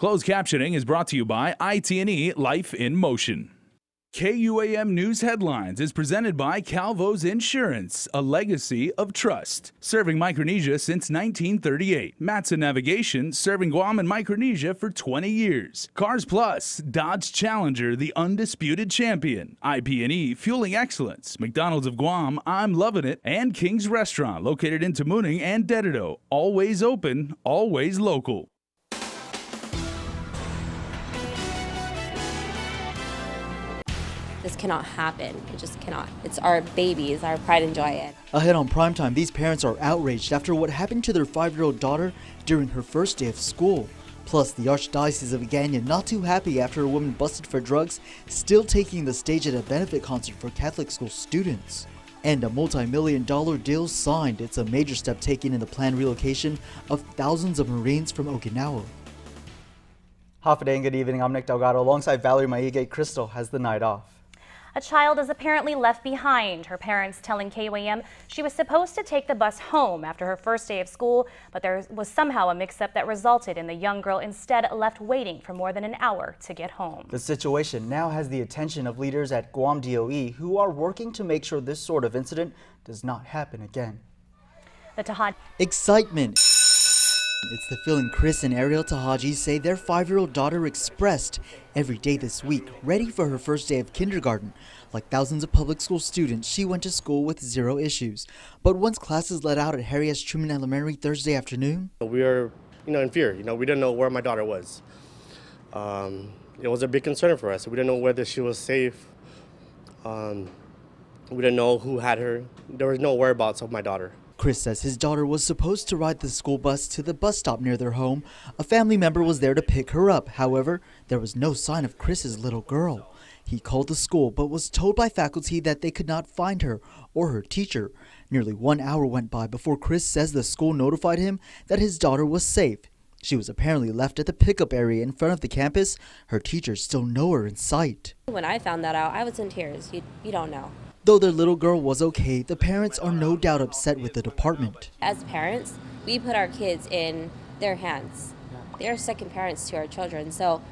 Closed captioning is brought to you by IT&E Life in Motion. KUAM News Headlines is presented by Calvo's Insurance, a legacy of trust. Serving Micronesia since 1938. Matson Navigation, serving Guam and Micronesia for 20 years. Cars Plus, Dodge Challenger, the undisputed champion. IP&E, fueling excellence. McDonald's of Guam, I'm loving it. And King's Restaurant, located in Tamuning and Dedito. Always open, always local. This cannot happen. It just cannot. It's our babies, our pride and joy. Ahead on primetime, these parents are outraged after what happened to their 5-year-old daughter during her first day of school. Plus, the Archdiocese of Agana not too happy after a woman busted for drugs, still taking the stage at a benefit concert for Catholic school students. And a multi-million-dollar deal signed. It's a major step taken in the planned relocation of thousands of Marines from Okinawa. Half a day and good evening. I'm Nick Delgado alongside Valerie Maige. Crystal has the night off. A child is apparently left behind. Her parents telling KUAM she was supposed to take the bus home after her first day of school, but there was somehow a mix-up that resulted in the young girl instead left waiting for more than an hour to get home. The situation now has the attention of leaders at Guam DOE who are working to make sure this sort of incident does not happen again. The Tahad excitement. It's the feeling Chris and Ariel Tahaji say their 5-year-old daughter expressed every day this week, ready for her first day of kindergarten. Like thousands of public school students, she went to school with zero issues. But once classes let out at Harry S. Truman Elementary Thursday afternoon, we were, in fear. We didn't know where my daughter was. It was a big concern for us. We didn't know whether she was safe. We didn't know who had her. There was no whereabouts of my daughter. Chris says his daughter was supposed to ride the school bus to the bus stop near their home. A family member was there to pick her up. However, there was no sign of Chris's little girl. He called the school but was told by faculty that they could not find her or her teacher. Nearly 1 hour went by before Chris says the school notified him that his daughter was safe. She was apparently left at the pickup area in front of the campus. Her teachers still nowhere in sight. When I found that out, I was in tears. You don't know. Though their little girl was okay, the parents are no doubt upset with the department. As parents, we put our kids in their hands. They are second parents to our children, so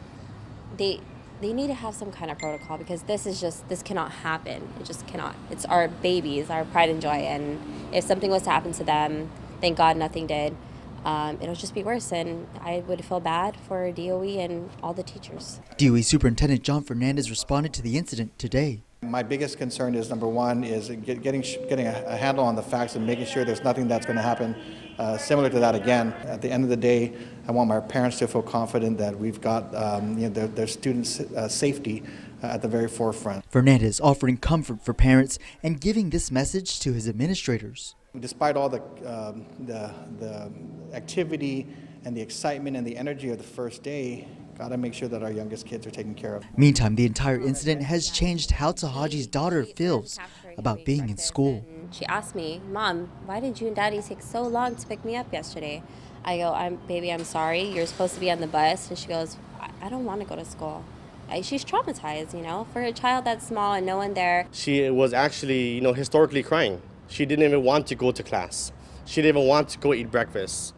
they need to have some kind of protocol because this cannot happen. It just cannot. It's our babies, our pride and joy, and if something was to happen to them, thank God nothing did. It'll just be worse, and I would feel bad for DOE and all the teachers. DOE Superintendent John Fernandez responded to the incident today. My biggest concern is, number one, is getting a handle on the facts and making sure there's nothing that's going to happen similar to that again. At the end of the day, I want my parents to feel confident that we've got their students' safety at the very forefront. Fernandez offering comfort for parents and giving this message to his administrators. Despite all the activity and the excitement and the energy of the first day, gotta make sure that our youngest kids are taken care of. Meantime, the entire incident has changed how Tahaji's daughter feels about being in school. She asked me, "Mom, why did you and Daddy take so long to pick me up yesterday?" I go, "Baby, I'm sorry. You're supposed to be on the bus." And she goes, "I don't want to go to school." She's traumatized, for a child that's small and no one there. She was actually, historically crying. She didn't even want to go to class. She didn't even want to go eat breakfast.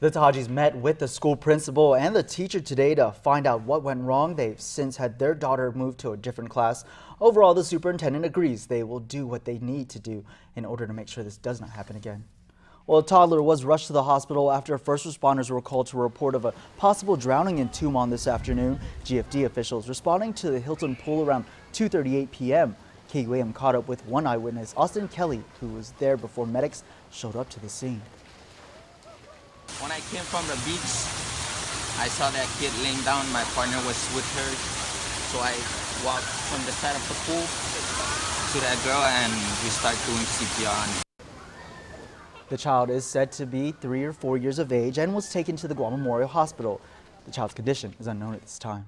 The Tahajis met with the school principal and the teacher today to find out what went wrong. They've since had their daughter moved to a different class. Overall, the superintendent agrees they will do what they need to do in order to make sure this does not happen again. Well, a toddler was rushed to the hospital after first responders were called to a report of a possible drowning in Tumon this afternoon. GFD officials responding to the Hilton pool around 2:38 p.m. KUAM caught up with one eyewitness, Austin Kelly, who was there before medics showed up to the scene. When I came from the beach, I saw that kid laying down. My partner was with her, so I walked from the side of the pool to that girl and we started doing CPR on her. The child is said to be 3 or 4 years of age and was taken to the Guam Memorial Hospital. The child's condition is unknown at this time.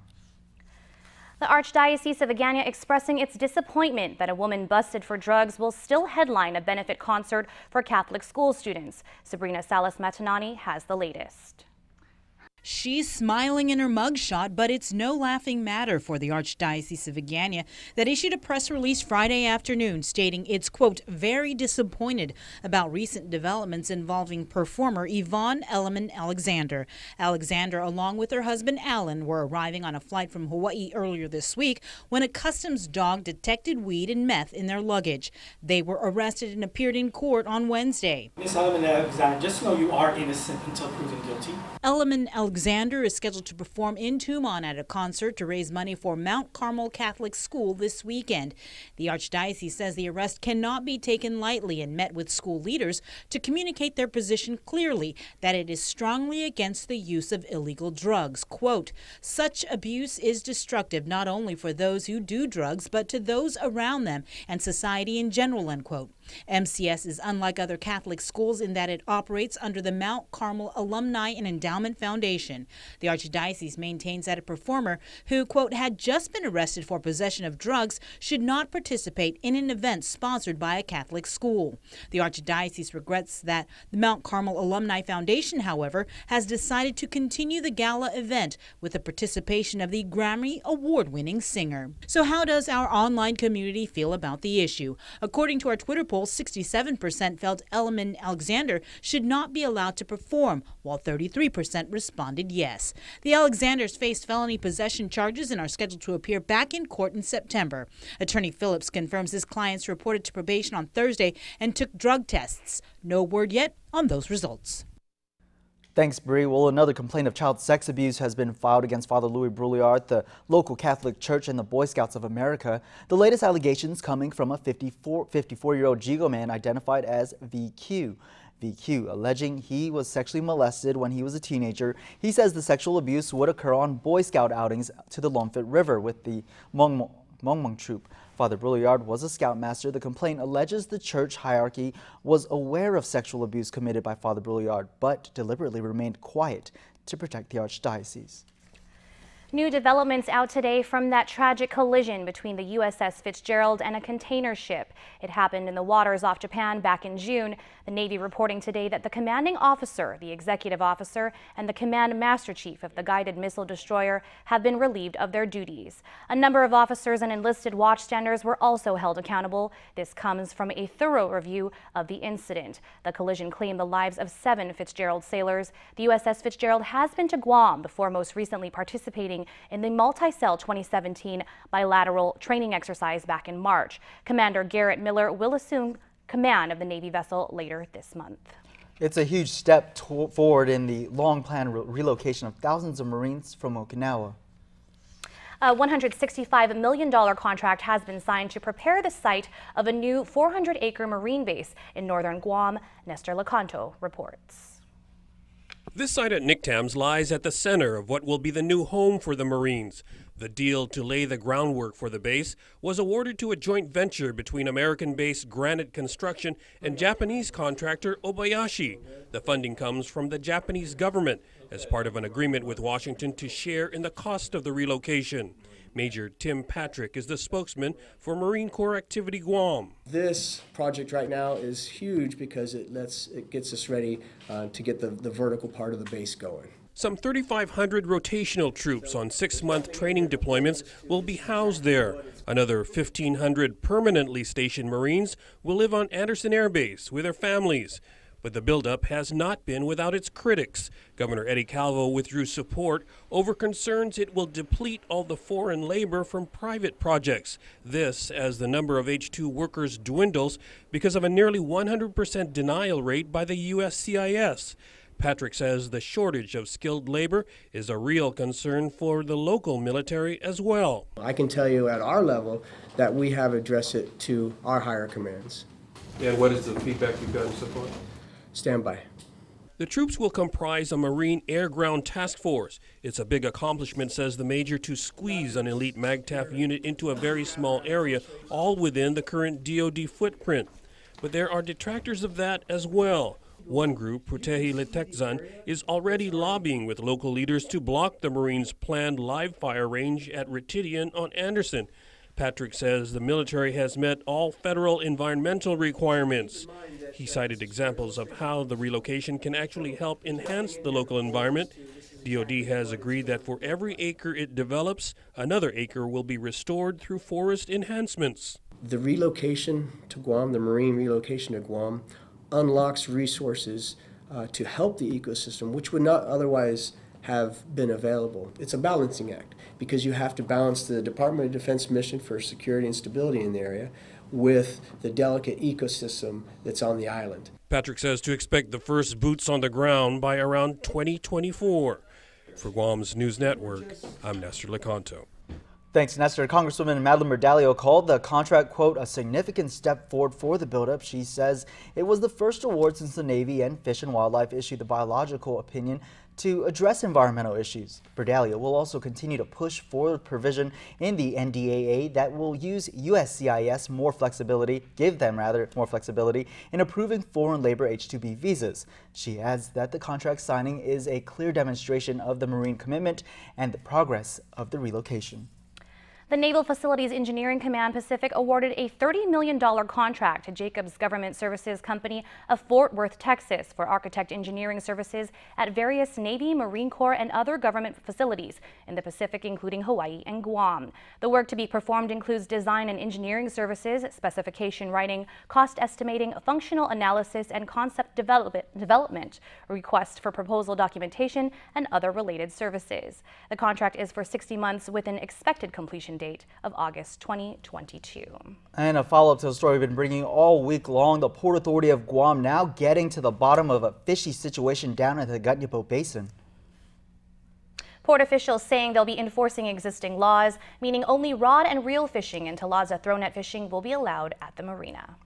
The Archdiocese of Agana expressing its disappointment that a woman busted for drugs will still headline a benefit concert for Catholic school students. Sabrina Salas Matanani has the latest. She's smiling in her mugshot, but it's no laughing matter for the Archdiocese of Agana that issued a press release Friday afternoon stating it's, quote, very disappointed about recent developments involving performer Yvonne Elliman Alexander. Alexander, along with her husband Alan, were arriving on a flight from Hawaii earlier this week when a customs dog detected weed and meth in their luggage. They were arrested and appeared in court on Wednesday. Ms. Elliman Alexander, just know you are innocent until proven guilty. Elliman Alexander is scheduled to perform in Tumon at a concert to raise money for Mount Carmel Catholic School this weekend. The Archdiocese says the arrest cannot be taken lightly and met with school leaders to communicate their position clearly that it is strongly against the use of illegal drugs. Quote, such abuse is destructive not only for those who do drugs, but to those around them and society in general, end quote. MCS is unlike other Catholic schools in that it operates under the Mount Carmel Alumni and Endowment Foundation. The Archdiocese maintains that a performer who, quote, had just been arrested for possession of drugs should not participate in an event sponsored by a Catholic school. The Archdiocese regrets that the Mount Carmel Alumni Foundation, however, has decided to continue the gala event with the participation of the Grammy Award-winning singer. So how does our online community feel about the issue? According to our Twitter poll, 67% felt Elliman Alexander should not be allowed to perform, while 33% responded yes. The Alexanders faced felony possession charges and are scheduled to appear back in court in September. Attorney Phillips confirms his clients reported to probation on Thursday and took drug tests. No word yet on those results. Thanks, Bree. Well, another complaint of child sex abuse has been filed against Father Louis Brouillard, the local Catholic Church, and the Boy Scouts of America. The latest allegations coming from a 54-year-old Jigo man identified as VQ. VQ, alleging he was sexually molested when he was a teenager. He says the sexual abuse would occur on Boy Scout outings to the Lomfit River with the Mong troop. Father Brouillard was a scoutmaster. The complaint alleges the church hierarchy was aware of sexual abuse committed by Father Brouillard, but deliberately remained quiet to protect the Archdiocese. New developments out today from that tragic collision between the USS Fitzgerald and a container ship. It happened in the waters off Japan back in June. The Navy reporting today that the commanding officer, the executive officer, and the command master chief of the guided missile destroyer have been relieved of their duties. A number of officers and enlisted watchstanders were also held accountable. This comes from a thorough review of the incident. The collision claimed the lives of 7 Fitzgerald sailors. The USS Fitzgerald has been to Guam before most recently participating in the multi-cell 2017 bilateral training exercise back in March. Commander Garrett Miller will assume command of the Navy vessel later this month. It's a huge step forward in the long-planned relocation of thousands of Marines from Okinawa. A $165 million contract has been signed to prepare the site of a new 400-acre Marine base in northern Guam. Nestor Lecanto reports. This site at Nictams lies at the center of what will be the new home for the Marines. The deal to lay the groundwork for the base was awarded to a joint venture between American-based Granite Construction and Japanese contractor Obayashi. The funding comes from the Japanese government as part of an agreement with Washington to share in the cost of the relocation. Major Tim Patrick is the spokesman for Marine Corps Activity Guam. This project right now is huge because it gets us ready to get the vertical part of the base going. Some 3,500 rotational troops on 6-month training deployments will be housed there. Another 1,500 permanently stationed Marines will live on Anderson Air Base with their families. But the buildup has not been without its critics. Governor Eddie Calvo withdrew support over concerns it will deplete all the foreign labor from private projects. This as the number of H-2 workers dwindles because of a nearly 100% denial rate by the USCIS. Patrick says the shortage of skilled labor is a real concern for the local military as well. I can tell you at our level that we have addressed it to our higher commands. And what is the feedback you've gotten so far? Stand by. The troops will comprise a Marine Air-Ground Task Force. It's a big accomplishment, says the major, to squeeze an elite MAGTF unit into a very small area, all within the current DoD footprint. But there are detractors of that as well. One group, Putehi Letekzan, is already lobbying with local leaders to block the Marines' planned live-fire range at Ritidian on Anderson. Patrick says the military has met all federal environmental requirements. He cited examples of how the relocation can actually help enhance the local environment. DoD has agreed that for every acre it develops, another acre will be restored through forest enhancements. The relocation to Guam, the marine relocation to Guam, unlocks resources to help the ecosystem, which would not otherwise have been available. It's a balancing act because you have to balance the Department of Defense mission for security and stability in the area with the delicate ecosystem that's on the island. Patrick says to expect the first boots on the ground by around 2024. For Guam's News Network, I'm Nestor Lecanto. Thanks, Nestor. Congresswoman Madeline Berdalio called the contract, quote, a significant step forward for the buildup. She says it was the first award since the Navy and Fish and Wildlife issued the biological opinion to address environmental issues. Berdalio will also continue to push for a provision in the NDAA that will use USCIS give them more flexibility in approving foreign labor H-2B visas. She adds that the contract signing is a clear demonstration of the Marine commitment and the progress of the relocation. The Naval Facilities Engineering Command Pacific awarded a $30 million contract to Jacobs Government Services Company of Fort Worth, Texas for architect engineering services at various Navy, Marine Corps, and other government facilities in the Pacific, including Hawaii and Guam. The work to be performed includes design and engineering services, specification writing, cost estimating, functional analysis, and concept development, request for proposal documentation, and other related services. The contract is for 60 months with an expected completion date of August 2022. And a follow-up to the story we've been bringing all week long. The Port Authority of Guam now getting to the bottom of a fishy situation down in the Gatnipo Basin. Port officials saying they'll be enforcing existing laws, meaning only rod and reel fishing and Talaza throw net fishing will be allowed at the marina.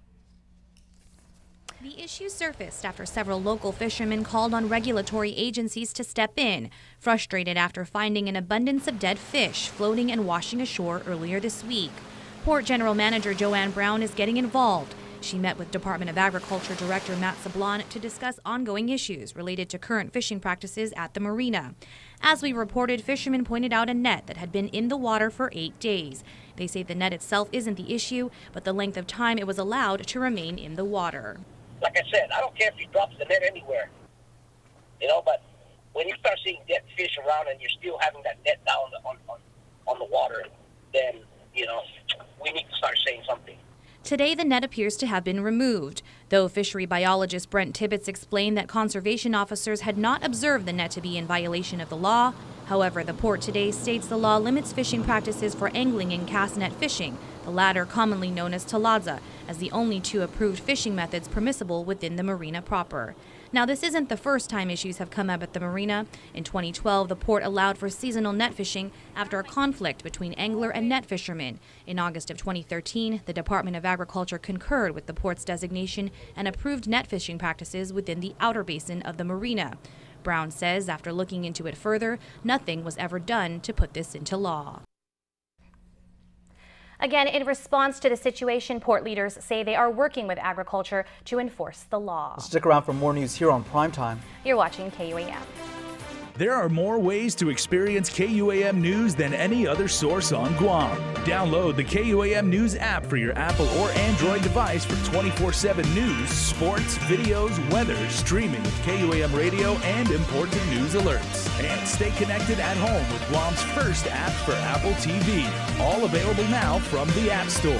The issue surfaced after several local fishermen called on regulatory agencies to step in, frustrated after finding an abundance of dead fish floating and washing ashore earlier this week. Port General Manager Joanne Brown is getting involved. She met with Department of Agriculture Director Matt Sablon to discuss ongoing issues related to current fishing practices at the marina. As we reported, fishermen pointed out a net that had been in the water for 8 days. They say the net itself isn't the issue, but the length of time it was allowed to remain in the water. Like I said, I don't care if he drops the net anywhere, but when you start seeing dead fish around and you're still having that net down on the water, then, we need to start saying something. Today, the net appears to have been removed, though fishery biologist Brent Tibbetts explained that conservation officers had not observed the net to be in violation of the law. However, the port today states the law limits fishing practices for angling and cast net fishing, the latter commonly known as Talaza, as the only two approved fishing methods permissible within the marina proper. Now, this isn't the first time issues have come up at the marina. In 2012, the port allowed for seasonal net fishing after a conflict between angler and net fishermen. In August of 2013, the Department of Agriculture concurred with the port's designation and approved net fishing practices within the outer basin of the marina. Brown says after looking into it further, nothing was ever done to put this into law. Again, in response to the situation, port leaders say they are working with agriculture to enforce the law. Stick around for more news here on Primetime. You're watching KUAM. There are more ways to experience KUAM News than any other source on Guam. Download the KUAM News app for your Apple or Android device for 24/7 news, sports, videos, weather, streaming, KUAM radio, and important news alerts. And stay connected at home with Guam's first app for Apple TV. All available now from the App Store.